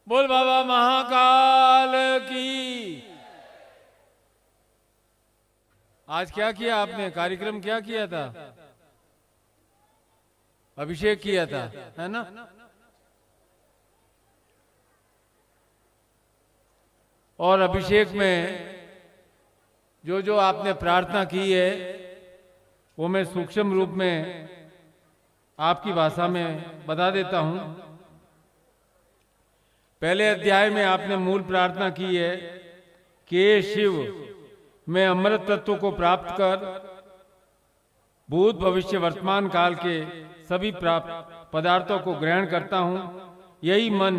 बोल बाबा महाकाल की। आज क्या किया आपने? कार्यक्रम क्या किया था? अभिषेक किया था, है ना? और अभिषेक में जो जो आपने प्रार्थना की है वो मैं सूक्ष्म रूप में आपकी भाषा में बता देता हूं। पहले अध्याय में आपने मूल प्रार्थना की है कि हे शिव, मैं अमृत तत्व को प्राप्त कर भूत भविष्य वर्तमान काल के सभी प्राप्त पदार्थों को ग्रहण करता हूं। यही मन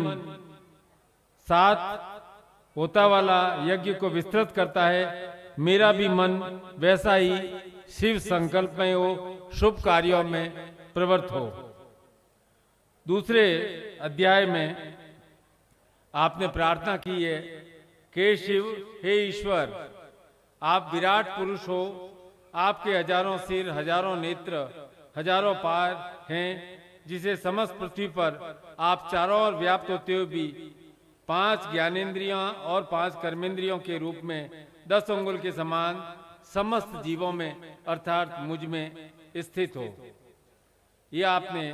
सात होता वाला यज्ञ को विस्तृत करता है। मेरा भी मन वैसा ही शिव संकल्प में हो, शुभ कार्यों में प्रवृत्त हो। दूसरे अध्याय में आपने प्रार्थना की है कि शिव, हे ईश्वर, आप विराट पुरुष हो। आपके हजारों सिर, हजारों नेत्र, हजारों पैर हैं, जिसे समस्त पृथ्वी पर आप चारों ओर व्याप्त होते हुए भी 5 ज्ञानेंद्रियों और 5 कर्मेंद्रियों के रूप में 10 अंगुल के समान समस्त जीवों में अर्थात मुझ में स्थित हो। यह आपने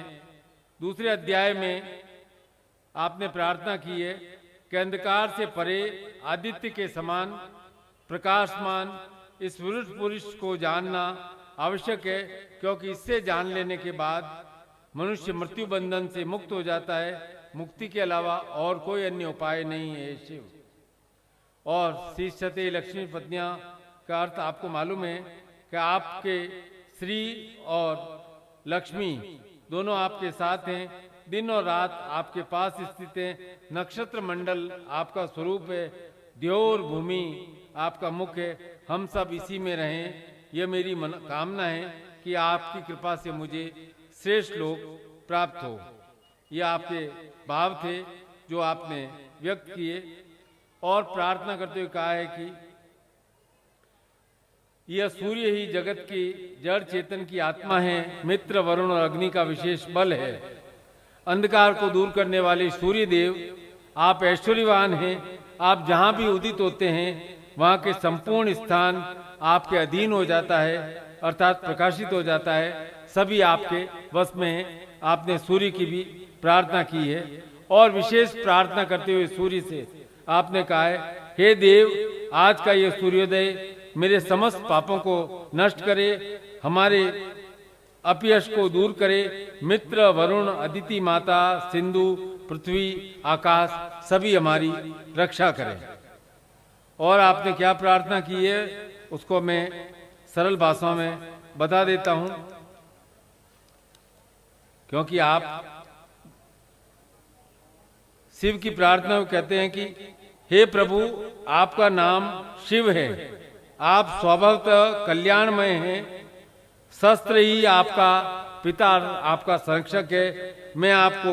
दूसरे अध्याय में आपने प्रार्थना की है कि अंधकार से परे आदित्य के समान प्रकाशमान इस पुरुष को जानना आवश्यक है, क्योंकि इससे जान लेने के बाद मनुष्य मृत्यु बंधन से मुक्त हो जाता है। मुक्ति के अलावा और कोई अन्य उपाय नहीं है शिव। और शीर्षते लक्ष्मी पत्नियां का अर्थ आपको मालूम है कि आपके श्री और लक्ष्मी दोनों आपके साथ हैं। दिन और रात आपके पास स्थित हैं। नक्षत्र मंडल आपका स्वरूप है। द्योर भूमि आपका मुख है। हम सब इसी में रहें, यह मेरी कामना है कि आपकी कृपा से मुझे श्रेष्ठ लोक प्राप्त हो। ये आपके भाव थे जो आपने व्यक्त किए। और प्रार्थना करते हुए कहा है कि यह सूर्य ही जगत की जड़ चेतन की आत्मा है। मित्र, वरुण और अग्नि का विशेष बल है। अंधकार को दूर करने वाले सूर्य देव, आप ऐश्वर्यवान हैं। आप जहां भी उदित होते हैं वहां के संपूर्ण स्थान आपके अधीन हो जाता है, अर्थात प्रकाशित हो जाता है। सभी आपके वश में हैं। आपने सूर्य की भी प्रार्थना की है। और विशेष प्रार्थना करते हुए सूर्य से आपने कहा है, हे देव, आज का यह सूर्योदय मेरे समस्त पापों को नष्ट करे, हमारे अपयश को दूर करे। मित्र, वरुण, अदिति माता, सिंधु, पृथ्वी, आकाश सभी हमारी रक्षा करें। और आपने क्या प्रार्थना की है उसको मैं सरल भाषा में बता देता हूं, क्योंकि आप शिव की प्रार्थना कहते हैं कि हे प्रभु, आपका नाम शिव है। आप स्वभावतः कल्याणमय हैं। शस्त्र ही आपका पिता, आपका संरक्षक है। मैं आपको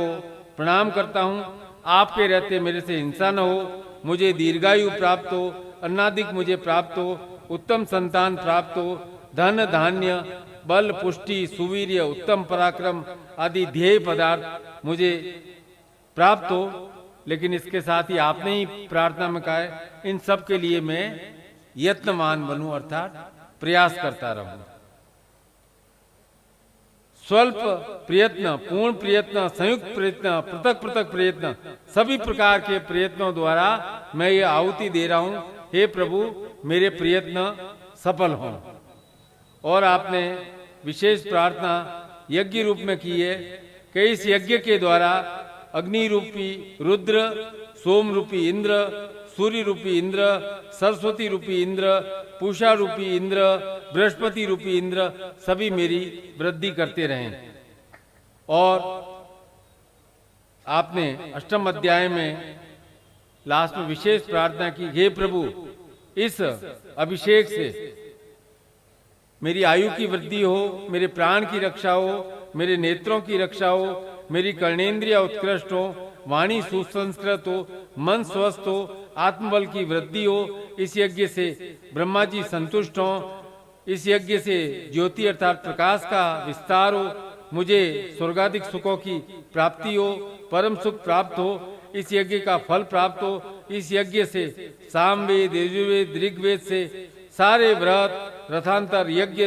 प्रणाम करता हूं। आपके रहते मेरे से हिंसा न हो, मुझे दीर्घायु प्राप्त हो, अन्नादिक मुझे प्राप्त हो, उत्तम संतान प्राप्त हो, धन धान्य, बल, पुष्टि, सुवीर्य, उत्तम पराक्रम आदि ध्येय पदार्थ मुझे प्राप्त हो। लेकिन इसके साथ ही आपने ही प्रार्थना में कहा है, इन सब के लिए मैं यत्नवान बनूं, अर्थात प्रयास करता रहूं। स्वल्प प्रयत्न, पूर्ण प्रयत्न, संयुक्त प्रयत्न, पृथक पृथक प्रयत्न, सभी प्रकार के प्रयत्नों द्वारा मैं ये आहुति दे रहा हूं। हे प्रभु, मेरे प्रयत्न सफल हों। और आपने विशेष प्रार्थना यज्ञ रूप में की है कि इस यज्ञ के द्वारा अग्नि रूपी रुद्र, सोम रूपी इंद्र, सूर्य रूपी इंद्र, सरस्वती रूपी इंद्र, पूषा रूपी इंद्र, बृहस्पति रूपी इंद्र सभी मेरी वृद्धि करते रहें। और आपने अष्टम अध्याय में लास्ट में विशेष प्रार्थना की, हे प्रभु, इस अभिषेक से मेरी आयु की वृद्धि हो, मेरे प्राण की रक्षा हो, मेरे नेत्रों की रक्षा हो, मेरी कर्णेंद्रिय उत्कृष्ट हो, वाणी सुसंस्कृत हो, मन स्वस्थ हो, आत्मबल की वृद्धि हो। इस यज्ञ से ब्रह्मा जी संतुष्ट हो। इस यज्ञ से ज्योति अर्थात प्रकाश का विस्तार हो, मुझे स्वर्गाधिक सुखों की प्राप्ति हो, परम सुख प्राप्त हो। इस यज्ञ का फल प्राप्त हो। इस यज्ञ से सामवेद, यजुर्वेद, ऋग्वेद से सारे व्रत, रथांतर यज्ञ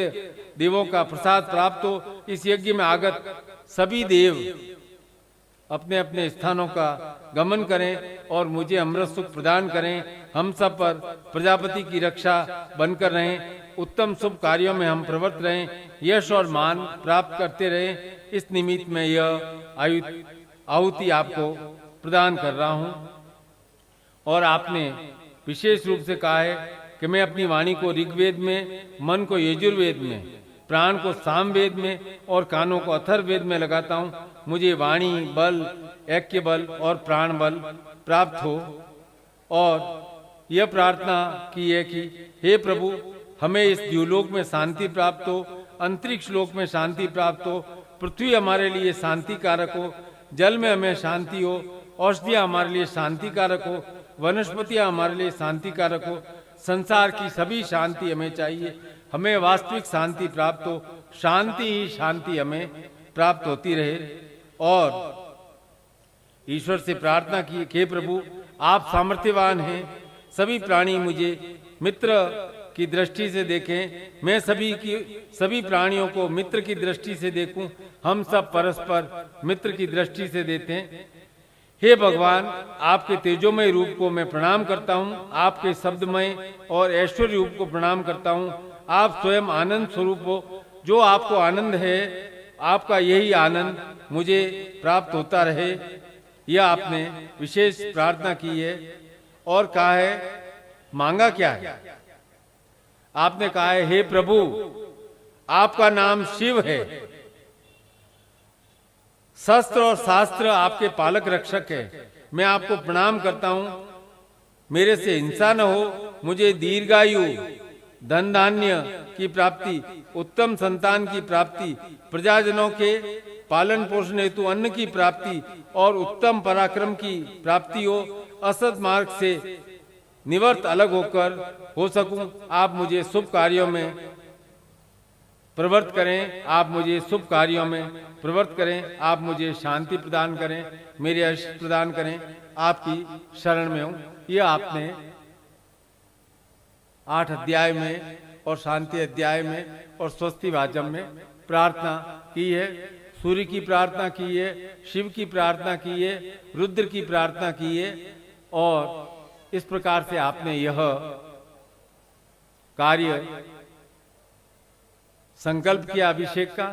देवों का प्रसाद प्राप्त हो। इस यज्ञ में आगत सभी देव अपने अपने स्थानों का गमन करें और मुझे अमृत सुख प्रदान करें। हम सब पर प्रजापति की रक्षा बनकर रहें। उत्तम शुभ कार्यों में हम प्रवृत्त रहें, यश और मान प्राप्त करते रहें। इस निमित्त में यह आहुति आपको प्रदान कर रहा हूं। और आपने विशेष रूप से कहा है कि मैं अपनी वाणी को ऋग्वेद में, मन को यजुर्वेद में, प्राण को सामवेद में और कानों को अथर्ववेद में लगाता हूँ। मुझे वाणी बल, ऐक्य बल और प्राण बल प्राप्त हो। और यह प्रार्थना की है कि हे प्रभु, हमें इस द्युलोक में शांति प्राप्त हो, अंतरिक्ष लोक में शांति प्राप्त हो, पृथ्वी हमारे लिए शांति कारक हो, जल में हमें शांति हो, औषधियाँ हमारे लिए शांति कारक हो, वनस्पतियाँ हमारे लिए शांति कारक हो। संसार की सभी शांति हमें चाहिए, हमें वास्तविक शांति प्राप्त हो। शांति ही शांति हमें प्राप्त होती रहे। और ईश्वर से प्रार्थना की कि प्रभु, आप सामर्थ्यवान हैं, सभी प्राणी मुझे मित्र की दृष्टि से देखें, मैं सभी प्राणियों को मित्र की दृष्टि से देखूं, हम सब परस्पर मित्र की दृष्टि से देते हैं। हे भगवान, आपके तेजोमय रूप को मैं प्रणाम करता हूँ, आपके शब्दमय और ऐश्वर्य रूप को प्रणाम करता हूँ। आप स्वयं आनंद स्वरूप हो, जो आपको आनंद है, आपका यही आनंद मुझे प्राप्त होता रहे। यह आपने विशेष प्रार्थना की है। और कहा है, मांगा क्या है? आपने कहा है, हे प्रभु, आपका नाम शिव है, शस्त्र और शास्त्र आपके पालक रक्षक है। मैं आपको प्रणाम करता हूं। मेरे से हिंसा न हो, मुझे दीर्घायु, धन धान्य की प्राप्ति, उत्तम संतान की प्राप्ति, प्रजाजनों के पालन पोषण हेतु अन्न की प्राप्ति और उत्तम पराक्रम की प्राप्ति हो। असत मार्ग से निवर्त अलग होकर हो सकूं। आप मुझे शुभ कार्यों में प्रवृत्त करें, आप मुझे शुभ कार्यों में प्रवृत्त करें, आप मुझे शांति प्रदान करें, मेरे यश प्रदान करें, आपकी शरण में हूं। यह आपने 8 अध्याय में और शांति अध्याय में और स्वस्ति वाचम में प्रार्थना की है। सूर्य की प्रार्थना की है, शिव की प्रार्थना की है, रुद्र की प्रार्थना की है। और इस प्रकार से आपने यह कार्य संकल्प किया अभिषेक का।